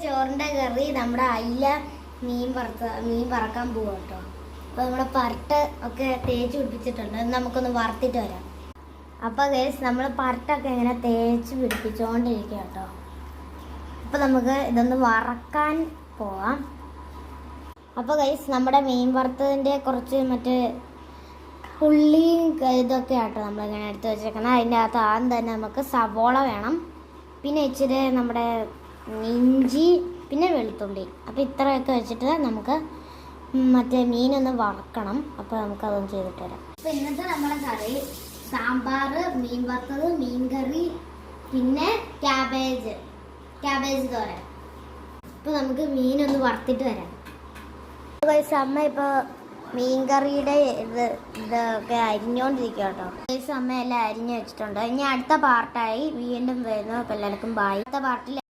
ചോറിന്റെ കറി നമ്മുടെ അയില മീൻ വറക്കാൻ പോവാ കേട്ടോ. അപ്പോൾ നമ്മുടെ പരട്ട ഒക്കെ തേച്ച് പിടിപ്പിച്ചിട്ടുണ്ട്. നമുക്കൊന്ന് വറുത്തിട്ട് വരാം. അപ്പോൾ ഗൈസ് നമ്മൾ പരട്ടൊക്കെ ഇങ്ങനെ തേച്ച് പിടിപ്പിച്ചുകൊണ്ടിരിക്കുക കേട്ടോ. അപ്പോൾ നമുക്ക് ഇതൊന്ന് വറക്കാൻ പോവാം. അപ്പോൾ ഗൈസ് നമ്മുടെ മീൻ വറുത്തതിൻ്റെ കുറച്ച് മറ്റേ ഉള്ളിയും ഇതൊക്കെ ആട്ടോ നമ്മളിങ്ങനെ എടുത്ത് വെച്ചേക്കണം. അതിൻ്റെ അകത്ത് ആദ്യം തന്നെ നമുക്ക് സവോള വേണം, പിന്നെ ഇച്ചിരി നമ്മുടെ ഇഞ്ചി, പിന്നെ വെളുത്തുള്ളി. അപ്പോൾ ഇത്രയൊക്കെ വെച്ചിട്ട് നമുക്ക് മറ്റേ മീനൊന്ന് വറക്കണം. അപ്പോൾ നമുക്കതൊന്ന് ചെയ്തിട്ട് വരാം. അപ്പോൾ ഇന്നത്തെ നമ്മുടെ കറി സാമ്പാർ, മീൻ വറുത്തത്, മീൻ കറി, പിന്നെ ക്യാബേജ് തോരൻ. അപ്പോൾ നമുക്ക് മീനൊന്ന് വറുത്തിട്ട് വരാം. അമ്മ ഇപ്പോൾ മീൻകറിയുടെ ഇതൊക്കെ അരിഞ്ഞുകൊണ്ടിരിക്കുക കേട്ടോ. അമ്മ എല്ലാം അരിഞ്ഞു വെച്ചിട്ടുണ്ട്. ഇനി അടുത്ത പാർട്ടായി വീണ്ടും വരുന്നു. അപ്പോൾ എല്ലാവർക്കും ബായ്. അടുത്ത പാർട്ടിൽ